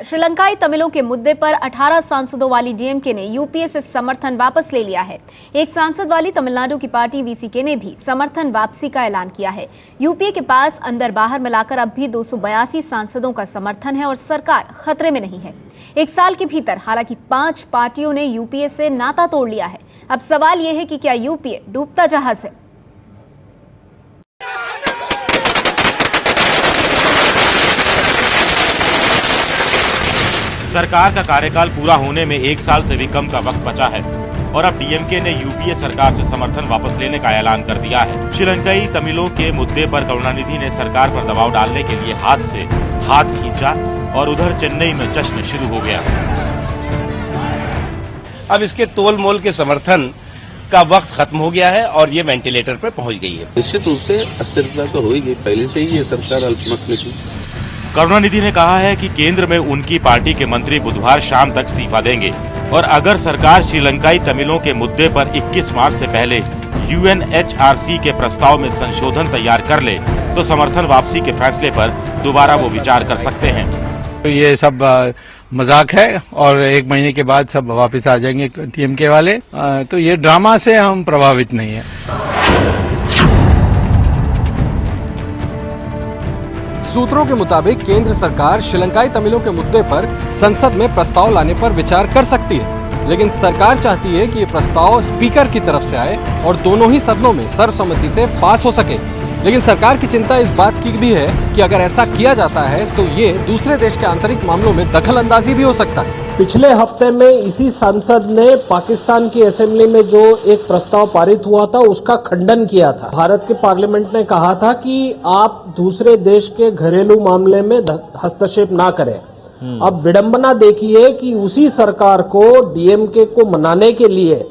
श्रीलंकाई तमिलों के मुद्दे पर 18 सांसदों वाली डीएमके ने यूपीए से समर्थन वापस ले लिया है। एक सांसद वाली तमिलनाडु की पार्टी वीसीके ने भी समर्थन वापसी का ऐलान किया है। यूपीए के पास अंदर बाहर मिलाकर अब भी 282 सांसदों का समर्थन है और सरकार खतरे में नहीं है। एक साल के भीतर हालांकि 5 पार्टियों ने यूपीए से नाता तोड़ लिया है। अब सवाल यह है कि क्या यूपीए डूबता जहाज है? सरकार का कार्यकाल पूरा होने में 1 साल से भी कम का वक्त बचा है और अब डीएमके ने यूपीए सरकार से समर्थन वापस लेने का ऐलान कर दिया है। श्रीलंकाई तमिलों के मुद्दे पर करुणानिधि ने सरकार पर दबाव डालने के लिए हाथ से हाथ खींचा और उधर चेन्नई में जश्न शुरू हो गया। अब इसके तोल मोल के समर्थन का वक्त खत्म हो गया है और ये वेंटिलेटर पर पहुंच गई है। निश्चित रूप से अस्थिरता तो होगी, पहले से ही ये सरकार अल्पमत में थी। करुणानिधि ने कहा है कि केंद्र में उनकी पार्टी के मंत्री बुधवार शाम तक इस्तीफा देंगे और अगर सरकार श्रीलंकाई तमिलों के मुद्दे पर 21 मार्च से पहले यूएनएचआरसी के प्रस्ताव में संशोधन तैयार कर ले तो समर्थन वापसी के फैसले पर दोबारा वो विचार कर सकते हैं। तो ये सब मजाक है और 1 महीने के बाद सब वापस आ जाएंगे टीएमके वाले। तो ये ड्रामा से हम प्रभावित नहीं है। सूत्रों के मुताबिक केंद्र सरकार श्रीलंकाई तमिलों के मुद्दे पर संसद में प्रस्ताव लाने पर विचार कर सकती है, लेकिन सरकार चाहती है कि ये प्रस्ताव स्पीकर की तरफ से आए और दोनों ही सदनों में सर्वसम्मति से पास हो सके। लेकिन सरकार की चिंता इस बात की भी है कि अगर ऐसा किया जाता है तो ये दूसरे देश के आंतरिक मामलों में दखल अंदाजी भी हो सकता है। पिछले हफ्ते में इसी सांसद ने पाकिस्तान की असेंबली में जो एक प्रस्ताव पारित हुआ था उसका खंडन किया था। भारत के पार्लियामेंट ने कहा था कि आप दूसरे देश के घरेलू मामले में हस्तक्षेप ना करें। अब विडंबना देखिए कि उसी सरकार को डीएमके को मनाने के लिए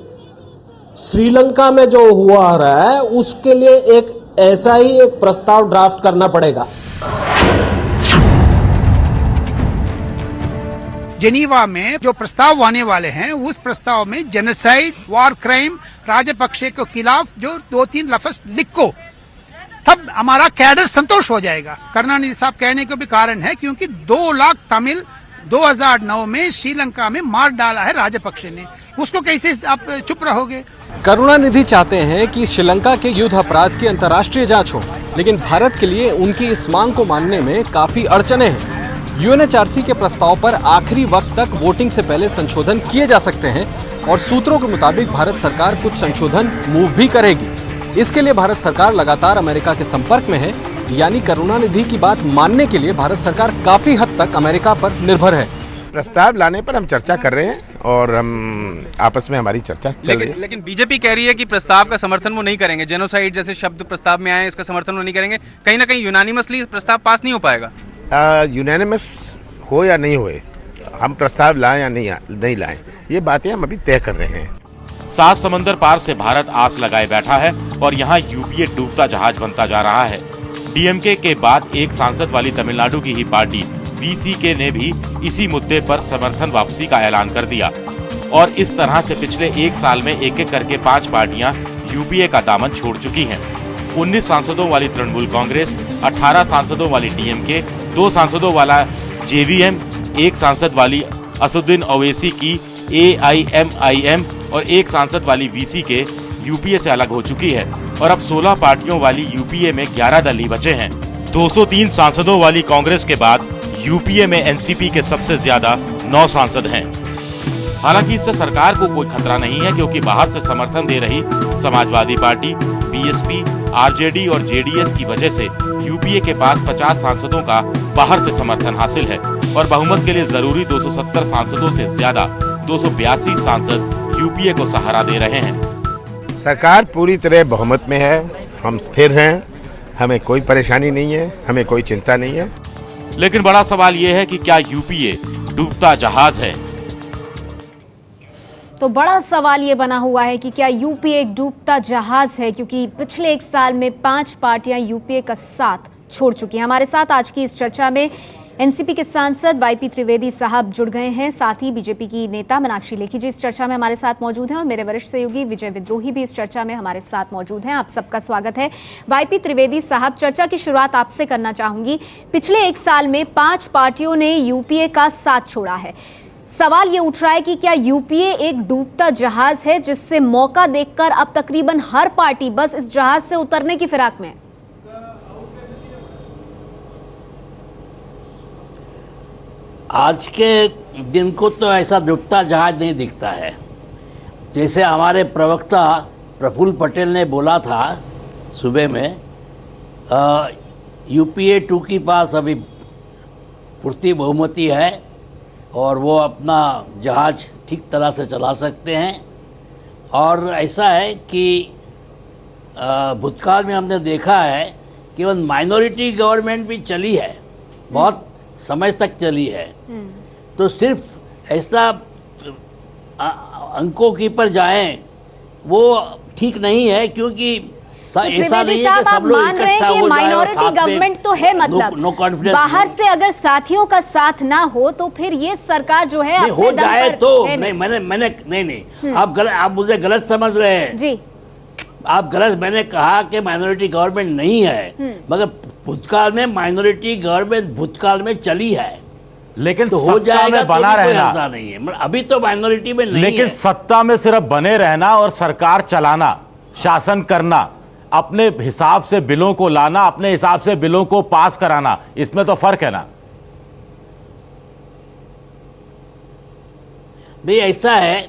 श्रीलंका में जो हुआ रहा है उसके लिए एक ऐसा ही एक प्रस्ताव ड्राफ्ट करना पड़ेगा। जेनीवा में जो प्रस्ताव आने वाले हैं उस प्रस्ताव में जेनोसाइड, वॉर क्राइम, राजपक्षे के खिलाफ जो 2-3 लफ्ज लिखो, तब हमारा कैडर संतोष हो जाएगा। करुणानिधि साहब कहने का भी कारण है क्योंकि 2 लाख तमिल 2009 में श्रीलंका में मार डाला है राजपक्षे ने, उसको कैसे आप चुप रहोगे? करुणानिधि चाहते हैं कि श्रीलंका के युद्ध अपराध की अंतर्राष्ट्रीय जांच हो, लेकिन भारत के लिए उनकी इस मांग को मानने में काफी अड़चने हैं। यूएनएचआरसी के प्रस्ताव पर आखिरी वक्त तक वोटिंग से पहले संशोधन किए जा सकते हैं और सूत्रों के मुताबिक भारत सरकार कुछ संशोधन मूव भी करेगी। इसके लिए भारत सरकार लगातार अमेरिका के संपर्क में है, यानी करुणानिधि की बात मानने के लिए भारत सरकार काफी हद तक अमेरिका पर निर्भर है। प्रस्ताव लाने पर हम चर्चा कर रहे हैं और हम आपस में हमारी चर्चा चल रही है। लेकिन बीजेपी कह रही है कि प्रस्ताव का समर्थन वो नहीं करेंगे। जेनोसाइड जैसे शब्द प्रस्ताव में आए, इसका समर्थन वो नहीं करेंगे। कहीं ना कहीं यूनानिमसली प्रस्ताव पास नहीं हो पाएगा। यूनानिमस हो या नहीं होए, हम प्रस्ताव लाएं या नहीं लाएं, ये बातें हम अभी तय कर रहे हैं। 7 समंदर पार से भारत आस लगाए बैठा है और यहाँ यूपीए डूबता जहाज बनता जा रहा है। डीएमके के बाद एक सांसद वाली तमिलनाडु की ही पार्टी वीसीके ने भी इसी मुद्दे पर समर्थन वापसी का ऐलान कर दिया और इस तरह से पिछले 1 साल में एक करके 5 पार्टियां यूपीए का दामन छोड़ चुकी हैं। 19 सांसदों वाली तृणमूल कांग्रेस, 18 सांसदों वाली डीएमके, 2 सांसदों वाला जेवीएम, 1 सांसद वाली असदुद्दीन ओवैसी की एआईएमआईएम और 1 सांसद वाली वीसीके यूपीए से अलग हो चुकी है और अब 16 पार्टियों वाली यूपीए में 11 दल ही बचे हैं। 203 सांसदों वाली कांग्रेस के बाद यूपीए में एनसीपी के सबसे ज्यादा 9 सांसद हैं। हालांकि इससे सरकार को कोई खतरा नहीं है क्योंकि बाहर से समर्थन दे रही समाजवादी पार्टी, बीएसपी, आरजेडी और जेडीएस की वजह से यूपीए के पास 50 सांसदों का बाहर से समर्थन हासिल है और बहुमत के लिए जरूरी 270 सांसदों से ज्यादा 282 सांसद यूपीए को सहारा दे रहे हैं। सरकार पूरी तरह बहुमत में है, हम स्थिर हैं, हमें कोई परेशानी नहीं है, हमें कोई चिंता नहीं है। लेकिन बड़ा सवाल यह है कि क्या यूपीए डूबता जहाज है? तो बड़ा सवाल ये बना हुआ है कि क्या यूपीए एक डूबता जहाज है, क्योंकि पिछले 1 साल में 5 पार्टियां यूपीए का साथ छोड़ चुकी हैं। हमारे साथ आज की इस चर्चा में एनसीपी के सांसद वाईपी त्रिवेदी साहब जुड़ गए हैं, साथ ही बीजेपी की नेता मीनाक्षी लेखी जी इस चर्चा में हमारे साथ मौजूद हैं और मेरे वरिष्ठ सहयोगी विजय विद्रोही भी इस चर्चा में हमारे साथ मौजूद हैं। आप सबका स्वागत है। वाईपी त्रिवेदी साहब, चर्चा की शुरुआत आपसे करना चाहूंगी। पिछले 1 साल में 5 पार्टियों ने यूपीए का साथ छोड़ा है। सवाल ये उठ रहा है कि क्या यूपीए एक डूबता जहाज है जिससे मौका देखकर अब तकरीबन हर पार्टी बस इस जहाज से उतरने की फिराक में है? आज के दिन को तो ऐसा डूबता जहाज नहीं दिखता है। जैसे हमारे प्रवक्ता प्रफुल्ल पटेल ने बोला था सुबह में, यूपीए 2 के पास अभी पूर्ति बहुमति है और वो अपना जहाज ठीक तरह से चला सकते हैं। और ऐसा है कि भूतकाल में हमने देखा है कि वो माइनॉरिटी गवर्नमेंट भी चली है, बहुत समय तक चली है। तो सिर्फ ऐसा अंकों की पर जाएं वो ठीक नहीं है, क्योंकि ऐसा नहीं है कि सब लोग मान रहे हैं कि माइनॉरिटी गवर्नमेंट तो है, मतलब बाहर से अगर साथियों का साथ ना हो तो फिर ये सरकार जो है हो जाए तो मैंने नहीं, आप मुझे गलत समझ रहे हैं जी। आप गलत, मैंने कहा कि माइनॉरिटी गवर्नमेंट नहीं है, मगर भूतकाल में माइनॉरिटी गवर्नमेंट भूतकाल में चली है, लेकिन तो हो जाएगा में बना रहना नहीं है। अभी तो माइनॉरिटी में नहीं लेकिन है। सत्ता में सिर्फ बने रहना और सरकार चलाना, शासन करना, अपने हिसाब से बिलों को लाना, अपने हिसाब से बिलों को पास कराना, इसमें तो फर्क है ना भाई। ऐसा है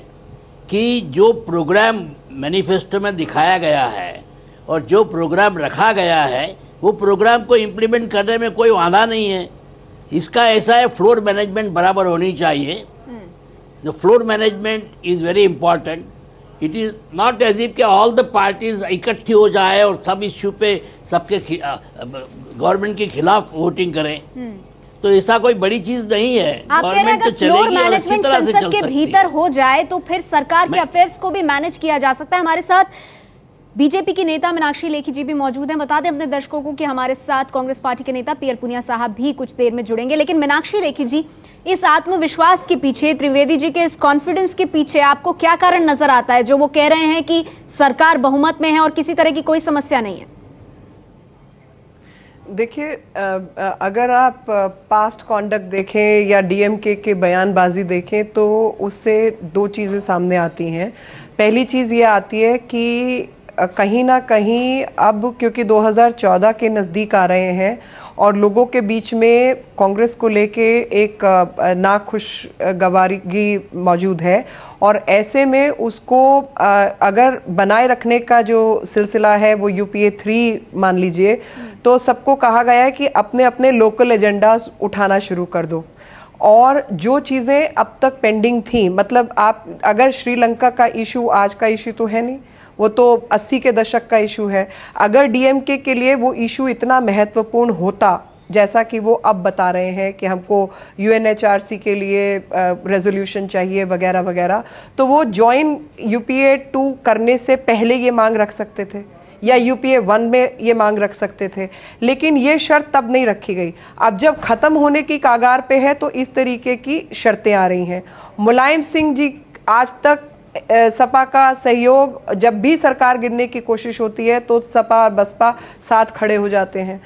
कि जो प्रोग्राम मैनिफेस्टो में दिखाया गया है और जो प्रोग्राम रखा गया है वो प्रोग्राम को इंप्लीमेंट करने में कोई वादा नहीं है। इसका ऐसा है, फ्लोर मैनेजमेंट बराबर होनी चाहिए। The floor management is very important. It is not as if कि ऑल द पार्टीज इकट्ठी हो जाए और सब इश्यू पे सबके गवर्नमेंट के खिलाफ वोटिंग करें, तो ऐसा कोई बड़ी चीज नहीं है। आप कह रहे हैं अगर फ्लोर मैनेजमेंट संसद के भीतर हो जाए तो फिर सरकार के अफेयर्स को भी मैनेज किया जा सकता है। हमारे साथ बीजेपी की नेता मीनाक्षी लेखी जी भी मौजूद हैं। बता दें अपने दर्शकों को कि हमारे साथ कांग्रेस पार्टी के नेता पीएल पुनिया साहब भी कुछ देर में जुड़ेंगे। लेकिन मीनाक्षी लेखी जी, इस आत्मविश्वास के पीछे, त्रिवेदी जी के इस कॉन्फिडेंस के पीछे आपको क्या कारण नजर आता है जो वो कह रहे हैं कि सरकार बहुमत में है और किसी तरह की कोई समस्या नहीं है? देखिए, अगर आप पास्ट कॉन्डक्ट देखें या डीएमके के बयानबाजी देखें तो उससे 2 चीजें सामने आती हैं। पहली चीज ये आती है कि कहीं ना कहीं अब क्योंकि 2014 के नजदीक आ रहे हैं और लोगों के बीच में कांग्रेस को लेके एक नाखुशगवारी मौजूद है और ऐसे में उसको अगर बनाए रखने का जो सिलसिला है वो यूपीए 3 मान लीजिए, तो सबको कहा गया है कि अपने अपने लोकल एजेंडाज उठाना शुरू कर दो। और जो चीजें अब तक पेंडिंग थी, मतलब आप अगर श्रीलंका का इशू आज का इशू तो है नहीं, वो तो 80 के दशक का इशू है। अगर डीएमके के लिए वो इशू इतना महत्वपूर्ण होता जैसा कि वो अब बता रहे हैं कि हमको यूएनएचआरसी के लिए रेजोल्यूशन चाहिए वगैरह वगैरह, तो वो ज्वाइन यूपीए 2 करने से पहले ये मांग रख सकते थे या यूपीए 1 में ये मांग रख सकते थे, लेकिन ये शर्त तब नहीं रखी गई। अब जब खत्म होने की कागार पे है तो इस तरीके की शर्तें आ रही हैं। मुलायम सिंह जी, आज तक सपा का सहयोग, जब भी सरकार गिरने की कोशिश होती है तो सपा और बसपा साथ खड़े हो जाते हैं।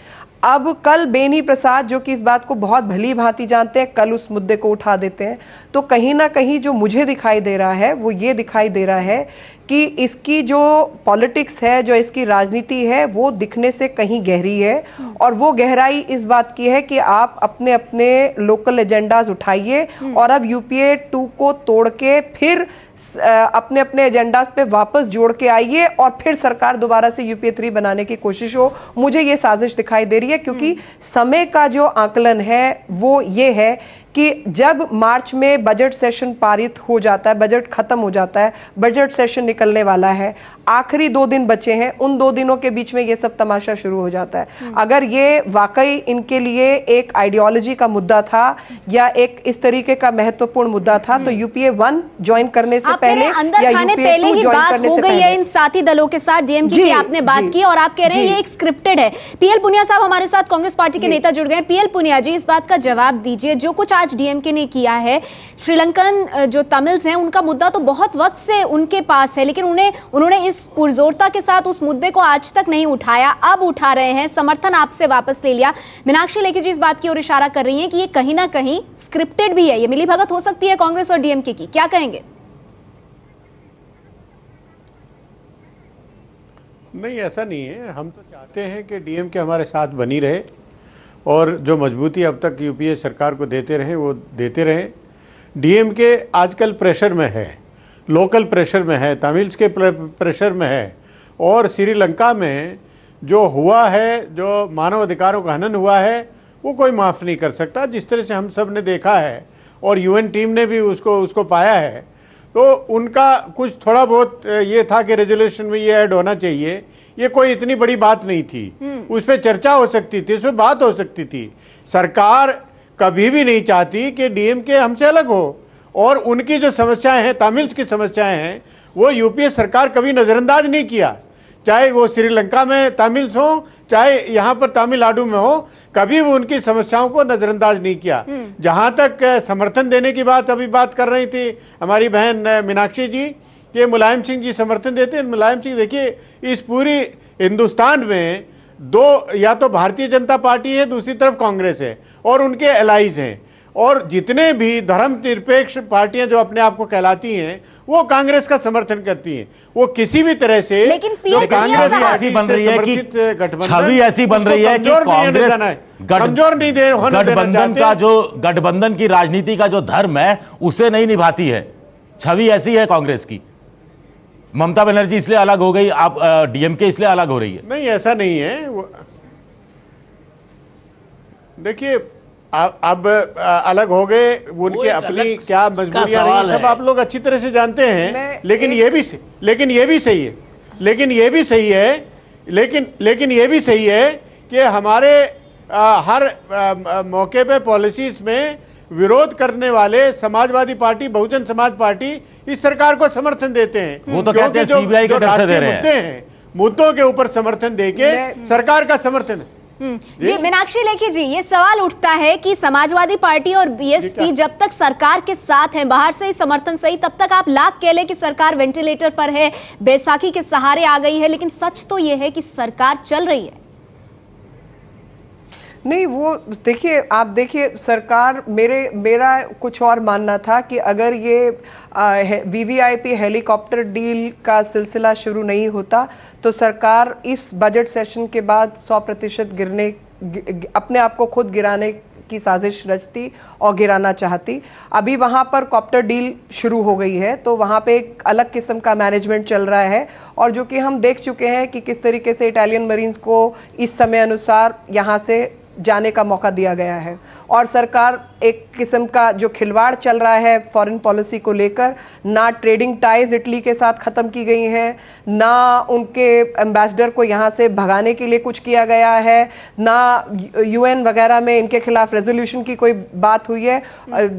अब कल बेनी प्रसाद, जो कि इस बात को बहुत भली भांति जानते हैं, कल उस मुद्दे को उठा देते हैं। तो कहीं ना कहीं जो मुझे दिखाई दे रहा है वो ये दिखाई दे रहा है कि इसकी जो पॉलिटिक्स है, जो इसकी राजनीति है, वो दिखने से कहीं गहरी है। और वो गहराई इस बात की है कि आप अपने अपने लोकल एजेंडाज उठाइए और अब यूपीए 2 को तोड़ के फिर अपने अपने एजेंडाज पे वापस जोड़ के आइए और फिर सरकार दोबारा से यूपीए 3 बनाने की कोशिश हो। मुझे ये साजिश दिखाई दे रही है क्योंकि समय का जो आकलन है वो ये है कि जब मार्च में बजट सेशन पारित हो जाता है, बजट खत्म हो जाता है, बजट सेशन निकलने वाला है, आखिरी 2 दिन बचे हैं, उन 2 दिनों के बीच में ये सब तमाशा शुरू हो जाता है। अगर ये वाकई इनके लिए एक आइडियोलॉजी का मुद्दा था या एक इस तरीके का महत्वपूर्ण मुद्दा था, तो यूपीए 1 ज्वाइन करने से पहले या यूपीए 2 ज्वाइन करने से पहले इन साथी दलों के साथ डीएमके की आपने बात की और आप कह रहे हैं ये एक स्क्रिप्टेड है। पीएल पुनिया साहब हमारे साथ कांग्रेस पार्टी के नेता जुड़ गए। पीएल पुनिया जी, इस बात का जवाब दीजिए, जो कुछ आज डीएमके ने किया है, श्रीलंकन जो तमिल्स हैं उनका मुद्दा तो बहुत वक्त से उनके पास है, लेकिन उन्होंने इस पुरजोरता के साथ उस मुद्दे को आज तक नहीं उठाया, अब उठा रहे हैं, समर्थन आपसे वापस ले लिया। मीनाक्षी लेखी जी इस बात की ओर इशारा कर रही हैं कि ये कहीं ना कहीं स्क्रिप्टेड भी है, ये मिलीभगत हो सकती है कांग्रेस और डीएमके की, क्या कहेंगे? नहीं, ऐसा नहीं है। हम तो चाहते हैं कि डीएमके हमारे साथ बनी रहे और जो मजबूती अब तक यूपीए सरकार को देते रहे वो देते रहे। डीएमके आजकल प्रेशर में है, लोकल प्रेशर में है, तमिल्स के प्रेशर में है, और श्रीलंका में जो हुआ है, जो मानव अधिकारों का हनन हुआ है, वो कोई माफ़ नहीं कर सकता। जिस तरह से हम सब ने देखा है और यूएन टीम ने भी उसको पाया है, तो उनका कुछ थोड़ा बहुत ये था कि रेजोल्यूशन में ये ऐड होना चाहिए, ये कोई इतनी बड़ी बात नहीं थी, उस पर चर्चा हो सकती थी, उस पर बात हो सकती थी। सरकार कभी भी नहीं चाहती कि डीएमके हमसे अलग हो, और उनकी जो समस्याएं हैं, तमिल्स की समस्याएं हैं, वो यूपीए सरकार कभी नजरअंदाज नहीं किया, चाहे वो श्रीलंका में तमिल्स हो, चाहे यहाँ पर तमिलनाडु में हो, कभी वो उनकी समस्याओं को नजरअंदाज नहीं किया। जहां तक समर्थन देने की बात बात कर रही थी हमारी बहन मीनाक्षी जी कि मुलायम सिंह जी समर्थन देते हैं, मुलायम सिंह देखिए, इस पूरी हिंदुस्तान में 2 या तो भारतीय जनता पार्टी है, दूसरी तरफ कांग्रेस है और उनके एलाइज हैं, और जितने भी धर्मनिरपेक्ष पार्टियां जो अपने आप को कहलाती हैं वो कांग्रेस का समर्थन करती हैं। वो किसी भी तरह से, लेकिन कांग्रेस ऐसी बन रही है कि छवि ऐसी बन रही है कि कांग्रेस कमजोर नहीं दे गठबंधन का जो गठबंधन की राजनीति का जो धर्म है उसे नहीं निभाती है। छवि ऐसी है कांग्रेस की। ममता बनर्जी इसलिए अलग हो गई, आप डीएमके इसलिए अलग हो रही है। नहीं, ऐसा नहीं है। देखिए, अब अलग हो गए, उनके अपनी क्या मजबूरियां रही, सब आप लोग अच्छी तरह से जानते हैं। लेकिन ये भी सही है कि हमारे हर मौके पे पॉलिसीज में विरोध करने वाले समाजवादी पार्टी, बहुजन समाज पार्टी इस सरकार को समर्थन देते हैं। वो तो कहते हैं सीबीआई के डर से दे रहे हैं। मुद्दों के ऊपर समर्थन देके सरकार का समर्थन। जी मीनाक्षी लेखी जी, ये सवाल उठता है कि समाजवादी पार्टी और बीएसपी जब तक सरकार के साथ हैं, बाहर से ही समर्थन सही, तब तक आप लाख कह ले कि सरकार वेंटिलेटर पर है, बैसाखी के सहारे आ गई है, लेकिन सच तो ये है कि सरकार चल रही है। नहीं, वो देखिए, आप देखिए, सरकार, मेरा कुछ और मानना था कि अगर ये वीवीआईपी हेलीकॉप्टर डील का सिलसिला शुरू नहीं होता तो सरकार इस बजट सेशन के बाद 100% अपने आप को खुद गिराने की साजिश रचती और गिराना चाहती। अभी वहां पर कॉप्टर डील शुरू हो गई है, तो वहां पे एक अलग किस्म का मैनेजमेंट चल रहा है, और जो कि हम देख चुके हैं कि किस तरीके से इटालियन मरीन्स को इस समय अनुसार यहां से जाने का मौका दिया गया है। और सरकार एक किस्म का जो खिलवाड़ चल रहा है फॉरेन पॉलिसी को लेकर, ना ट्रेडिंग टाइज इटली के साथ खत्म की गई हैं, ना उनके एम्बेसडर को यहां से भगाने के लिए कुछ किया गया है, ना यूएन वगैरह में इनके खिलाफ रेजोल्यूशन की कोई बात हुई है,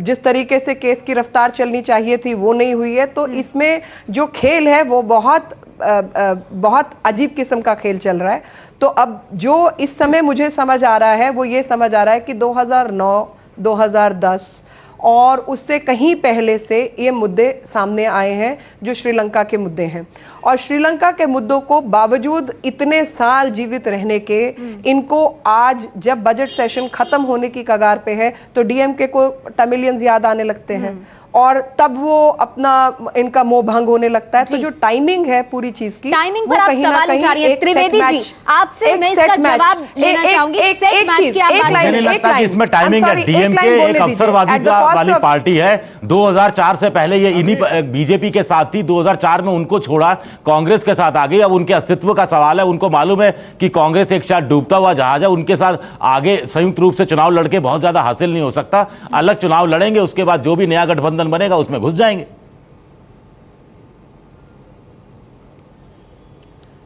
जिस तरीके से केस की रफ्तार चलनी चाहिए थी वो नहीं हुई है। तो इसमें जो खेल है वो बहुत अजीब किस्म का खेल चल रहा है। तो अब जो इस समय मुझे समझ आ रहा है वो ये समझ आ रहा है कि 2009, 2010 और उससे कहीं पहले से ये मुद्दे सामने आए हैं जो श्रीलंका के मुद्दे हैं, और श्रीलंका के मुद्दों को बावजूद इतने साल जीवित रहने के, इनको आज जब बजट सेशन खत्म होने की कगार पे है तो डीएमके को तमिलियंस याद आने लगते हैं, और तब वो अपना इनका मोह भंग होने लगता है। तो जो टाइमिंग है पूरी चीज की, टाइमिंग पर आप सवाल उठा रही है। त्रिवेदी जी, आपसे मैं इसका जवाब लेना चाहूंगी। सेट मैच की आप बात मुझे नहीं लगता कि इसमें टाइमिंग है। डीएमके एक अवसरवादी वाली पार्टी है। 2004 से पहले ये इन्हीं बीजेपी के साथ थी, 2004 में उनको छोड़ा, कांग्रेस के साथ आ गई। अब उनके अस्तित्व का सवाल है। उनको मालूम है कि कांग्रेस एक शायद डूबता हुआ जहाज है, उनके साथ आगे संयुक्त रूप से चुनाव लड़के बहुत ज्यादा हासिल नहीं हो सकता। अलग चुनाव लड़ेंगे, उसके बाद जो भी नया गठबंधन बनेगा उसमें घुस जाएंगे।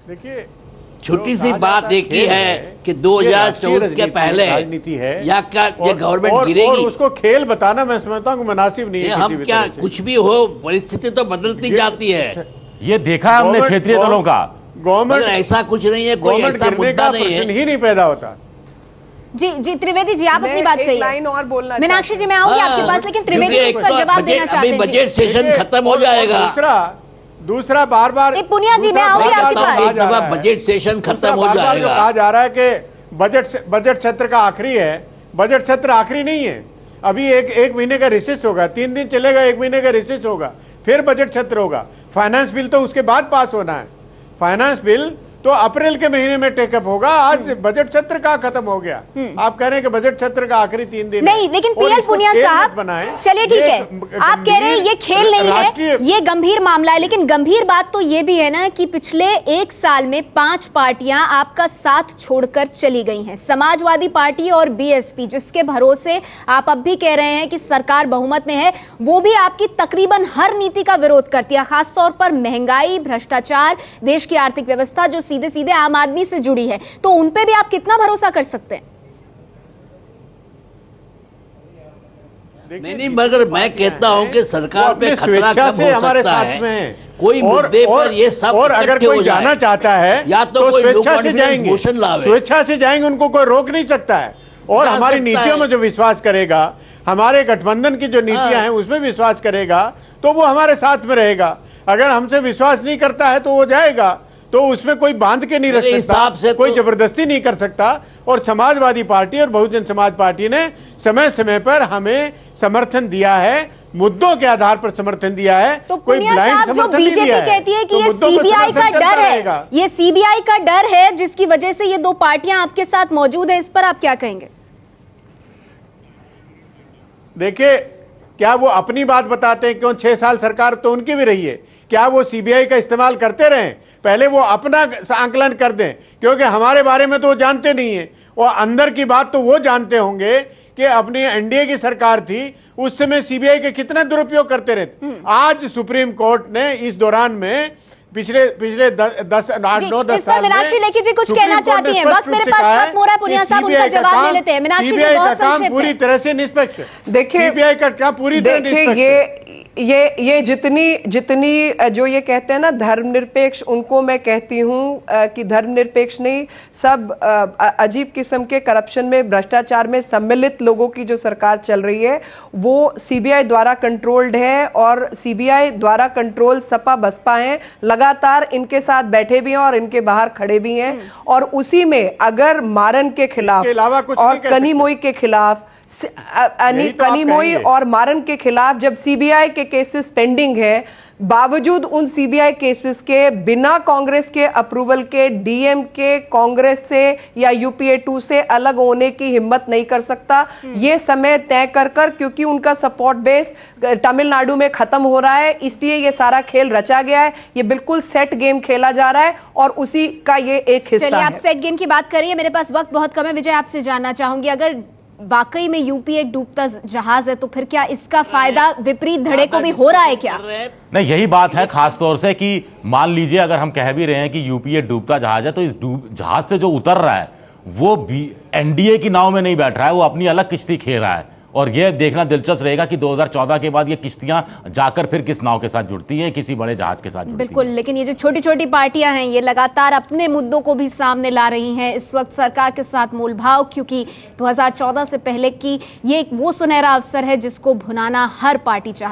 देखिए, छोटी सी बात एक ही है कि 2014 के पहले राजनीति है या क्या ये गवर्नमेंट गिरेगी, और उसको खेल बताना मैं समझता हूँ मुनासिब नहीं है। हम क्या कुछ भी हो, परिस्थिति तो बदलती जाती है। ये देखा हमने क्षेत्रीय दलों का। गवर्नमेंट ऐसा कुछ नहीं है, कोई ऐसा मुद्दा नहीं है, ही नहीं पैदा होता। जी त्रिवेदी जी, आप अपनी बात कहिए। लाइन और बोलना, मीनाक्षी जी मैं आऊंगी आपके पास, लेकिन त्रिवेदी जी इस पर जवाब देना चाहते हैं। बजट सेशन खत्म हो जाएगा। दूसरा बार-बार पुनिया जी मैं आऊंगी आपके पास। बजट सेशन खत्म हो जाएगा। कहा जा रहा है कि बजट सत्र का आखिरी है। बजट सत्र आखिरी नहीं है। अभी एक महीने का रिसेस होगा, 3 दिन चलेगा, 1 महीने का रिसेस होगा, फिर बजट सत्र होगा। फाइनेंस बिल तो उसके बाद पास होना है। फाइनेंस बिल तो अप्रैल के महीने में टेकअप होगा। आज बजट सत्र का खत्म हो गया। आप कह रहे हैं कि बजट सत्र का आखिरी 3 दिन नहीं, लेकिन पीएल पुनिया साहब, चलिए ठीक है, आप कह रहे हैं ये खेल नहीं है, ये गंभीर मामला है, लेकिन गंभीर बात तो ये भी है ना कि पिछले 1 साल में 5 पार्टियां आपका साथ छोड़कर चली गई हैं। समाजवादी पार्टी और बीएसपी, जिसके भरोसे आप अब भी कह रहे हैं कि सरकार बहुमत में है, वो भी आपकी तकरीबन हर नीति का विरोध करती है, खासतौर पर महंगाई, भ्रष्टाचार, देश की आर्थिक व्यवस्था जो सीधे सीधे आम आदमी से जुड़ी है। तो उन पे भी आप कितना भरोसा कर सकते हैं? नहीं, मगर मैं कहता हूं कि सरकार पे खतरा कम हो हमारे सकता साथ है। में है। कोई मुद्दे पर ये सब और अगर कोई जाना चाहता है या तो स्वेच्छा से जाएंगे, स्वेच्छा से जाएंगे, उनको कोई रोक नहीं सकता है। और हमारी नीतियों में जो विश्वास करेगा, हमारे गठबंधन की जो नीतियां हैं उसमें विश्वास करेगा, तो वो हमारे साथ में रहेगा। अगर हमसे विश्वास नहीं करता है तो वो जाएगा, तो उसमें कोई बांध के नहीं रख सकता, कोई जबरदस्ती नहीं कर सकता। और समाजवादी पार्टी और बहुजन समाज पार्टी ने समय समय पर हमें समर्थन दिया है, मुद्दों के आधार पर समर्थन दिया है। तो कोई ब्लाइंड समर्थन नहीं दिया है। बीजेपी कहती है कि ये सीबीआई का डर है, ये सीबीआई का डर है जिसकी वजह से ये 2 पार्टियां आपके साथ मौजूद है। इस पर आप क्या कहेंगे? देखिए, क्या वो अपनी बात बताते हैं? क्यों 6 साल सरकार तो उनकी भी रही है। क्या वो सीबीआई का इस्तेमाल करते रहे? पहले वो अपना आंकलन कर दें, क्योंकि हमारे बारे में तो वो जानते नहीं है। और अंदर की बात तो वो जानते होंगे कि अपनी एनडीए की सरकार थी, उस समय सीबीआई के कितना दुरुपयोग करते रहते। आज सुप्रीम कोर्ट ने इस दौरान में पिछले 8-9-10 साल में मीनाक्षी लेखी जी कुछ कहना चाहती हैं। वक्त मेरे पास खत्म हो रहा है, पुनिया साहब उनका जवाब ले लेते हैं। मीनाक्षी जी बहुत संक्षेप में, पूरी तरह से निष्पक्ष। देखिए, सीबीआई का क्या पूरी तरह निष्पक्ष? ये जितनी जो ये कहते हैं ना धर्मनिरपेक्ष, उनको मैं कहती हूं कि धर्मनिरपेक्ष नहीं, सब अजीब किस्म के करप्शन में, भ्रष्टाचार में सम्मिलित लोगों की जो सरकार चल रही है वो सीबीआई द्वारा कंट्रोल्ड है। और सीबीआई द्वारा कंट्रोल सपा बसपा हैं, लगातार इनके साथ बैठे भी हैं और इनके बाहर खड़े भी हैं। और उसी में अगर मारन के खिलाफ और कनीमोई के खिलाफ, कनीमोई और मारन के खिलाफ जब सीबीआई के केसेस पेंडिंग है, बावजूद उन सीबीआई केसेस के, बिना कांग्रेस के अप्रूवल के, डीएमके कांग्रेस से या यूपीए 2 से अलग होने की हिम्मत नहीं कर सकता। ये समय तय कर क्योंकि उनका सपोर्ट बेस तमिलनाडु में खत्म हो रहा है, इसलिए ये सारा खेल रचा गया है। ये बिल्कुल सेट गेम खेला जा रहा है और उसी का ये एक हिस्सा है। चलिए, आप सेट गेम की बात करिए, मेरे पास वक्त बहुत कम है। विजय, आपसे जानना चाहूंगी, अगर वाकई में यूपीए एक डूबता जहाज है तो फिर क्या इसका फायदा विपरीत धड़े को भी हो रहा है क्या? नहीं, यही बात है खास तौर से कि मान लीजिए अगर हम कह भी रहे हैं कि यूपीए डूबता जहाज है, तो इस जहाज से जो उतर रहा है वो भी एनडीए की नाव में नहीं बैठ रहा है, वो अपनी अलग किश्ती खेल रहा है। और यह देखना दिलचस्प रहेगा कि 2014 के बाद ये किश्तियां जाकर फिर किस नाव के साथ जुड़ती हैं, किसी बड़े जहाज के साथ जुड़ती हैं। बिल्कुल, लेकिन ये जो छोटी छोटी पार्टियां हैं ये लगातार अपने मुद्दों को भी सामने ला रही हैं। इस वक्त सरकार के साथ मोलभाव, क्योंकि 2014 से पहले की ये वो सुनहरा अवसर है जिसको भुनाना हर पार्टी चाहती है।